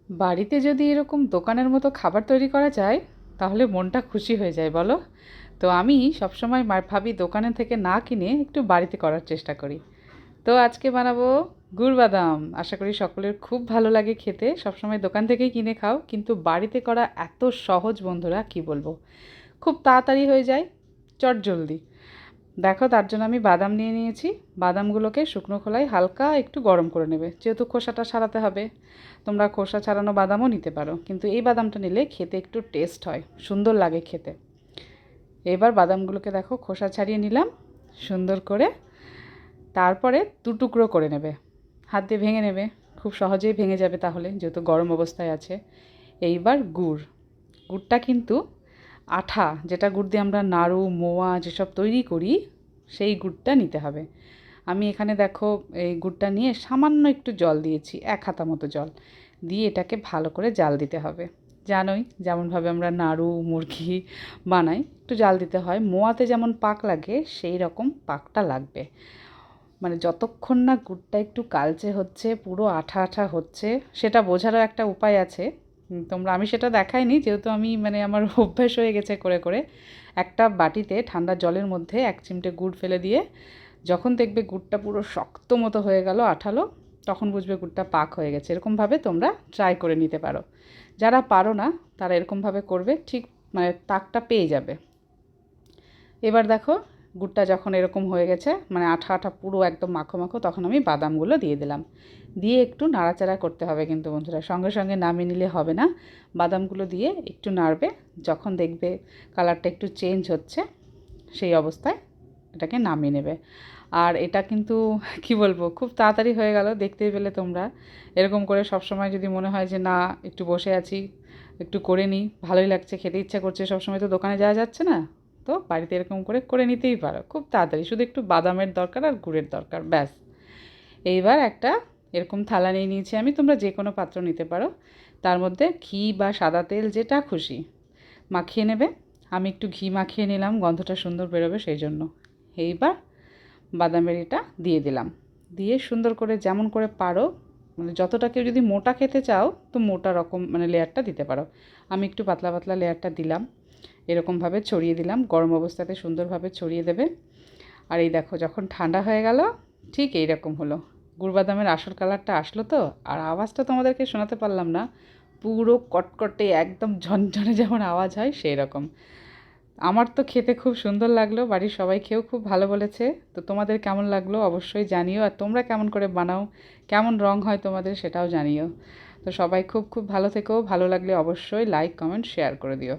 বাড়িতে যদি এরকম দোকানের মতো খাবার তৈরি করা যায় তাহলে মনটা খুশি হয়ে যায় বলো। তো আমি সবসময় ভাবি দোকানে থেকে না কিনে একটু বাড়িতে করার চেষ্টা করি। তো আজকে বানাবো গুড় বাদাম। আশা করি সকলের খুব ভালো লাগে খেতে। সবসময় দোকান থেকেই কিনে খাও, কিন্তু বাড়িতে করা এত সহজ বন্ধুরা, কি বলবো। খুব তাড়াতাড়ি হয়ে যায়, চটজলদি। দেখো, তার জন্য আমি বাদাম নিয়ে নিয়েছি। বাদামগুলোকে শুকনো খোলায় হালকা একটু গরম করে নেবে, যেহেতু খোসাটা ছাড়াতে হবে। তোমরা খোসা ছাড়ানো বাদামও নিতে পারো, কিন্তু এই বাদামটা নিলে খেতে একটু টেস্ট হয়, সুন্দর লাগে খেতে। এবার বাদামগুলোকে দেখো খোসা ছাড়িয়ে নিলাম সুন্দর করে। তারপরে দু টুকরো করে নেবে, হাত দিয়ে ভেঙে নেবে। খুব সহজেই ভেঙে যাবে তাহলে, যেহেতু গরম অবস্থায় আছে। এইবার গুড়টা কিন্তু আঠা, যেটা গুড় দিয়ে আমরা নাড়ু মোয়া যেসব তৈরি করি, সেই গুড়টা নিতে হবে। আমি এখানে দেখো এই গুড়টা নিয়ে সামান্য একটু জল দিয়েছি, 1 হাতা মতো জল দিয়ে এটাকে ভালো করে জাল দিতে হবে। জানোই যেমনভাবে আমরা নাড়ু মুরগি বানাই, একটু জাল দিতে হয়। মোয়াতে যেমন পাক লাগে সেই রকম পাকটা লাগবে। মানে যতক্ষণ না গুড়টা একটু কালচে হচ্ছে, পুরো আঠা আঠা হচ্ছে, সেটা বোঝারও একটা উপায় আছে। আমি সেটা দেখাইনি, যেহেতু আমি আমার অভ্যাস হয়ে গেছে করে করে। একটা বাটিতে ঠান্ডা জলের মধ্যে 1 চিমটে গুড় ফেলে দিয়ে যখন দেখবে গুড়টা পুরো শক্ত মতো হয়ে গেল, আঠালো, তখন বুঝবে গুড়টা পাক হয়ে গেছে। এরকমভাবে তোমরা ট্রাই করে নিতে পারো। যারা পারো না তারা এরকমভাবে করবে, ঠিক পাকটা পেয়ে যাবে। এবার দেখো, গুড়টা যখন এরকম হয়ে গেছে, আঠা আঠা পুরো একদম মাখো মাখো, তখন আমি বাদামগুলো দিয়ে দিলাম। দিয়ে একটু নাড়াচাড়া করতে হবে কিন্তু বন্ধুরা, সঙ্গে সঙ্গে নামিয়ে নিলে হবে না। বাদামগুলো দিয়ে একটু নাড়বে, যখন দেখবে কালারটা একটু চেঞ্জ হচ্ছে, সেই অবস্থায় এটাকে নামিয়ে নেবে। আর এটা কিন্তু কি বলবো, খুব তাড়াতাড়ি হয়ে গেল। দেখতেই পেলে তোমরা। এরকম করে সবসময় যদি মনে হয় যে না, একটু বসে আছি, একটু করে নিই, ভালোই লাগছে, খেতে ইচ্ছা করছে, সবসময় তো দোকানে যাওয়া যাচ্ছে না, তো বাড়িতে এরকম করে করে নিতেই পারো খুব তাড়াতাড়ি। শুধু একটু বাদামের দরকার আর গুড়ের দরকার, ব্যাস। এইবার একটা এরকম থালা নিয়ে নিয়েছি আমি, তোমরা যে কোনো পাত্র নিতে পারো। তার মধ্যে ঘি বা সাদা তেল যেটা খুশি মাখিয়ে নেবে। আমি একটু ঘি মাখিয়ে নিলাম, গন্ধটা সুন্দর বেরোবে সেই জন্য। এইবার বাদামের এটা দিয়ে দিলাম, দিয়ে সুন্দর করে যেমন করে পারো, যতটা, কেউ যদি মোটা খেতে চাও তো মোটা রকম লেয়ারটা দিতে পারো। আমি একটু পাতলা পাতলা লেয়ারটা দিলাম, এরকমভাবে ছড়িয়ে দিলাম। গরম অবস্থাতে সুন্দরভাবে ছড়িয়ে দেবে। আর এই দেখো, যখন ঠান্ডা হয়ে গেল, ঠিক এই রকম হলো। গুড় বাদামের আসল কালারটা আসলো তো। আর আওয়াজটা তোমাদেরকে শোনাতে পারলাম না, পুরো কটকটে একদম ঝনঝনে যেমন আওয়াজ হয় সেই রকম। আমার তো খেতে খুব সুন্দর লাগলো, বাড়ির সবাই খেয়েও খুব ভালো বলেছে। তো তোমাদের কেমন লাগলো অবশ্যই জানিও, আর তোমরা কেমন করে বানাও, কেমন রং হয় তোমাদের সেটাও জানিও। তো সবাই খুব খুব ভালো থেকো, ভালো লাগলে অবশ্যই লাইক কমেন্ট শেয়ার করে দিও।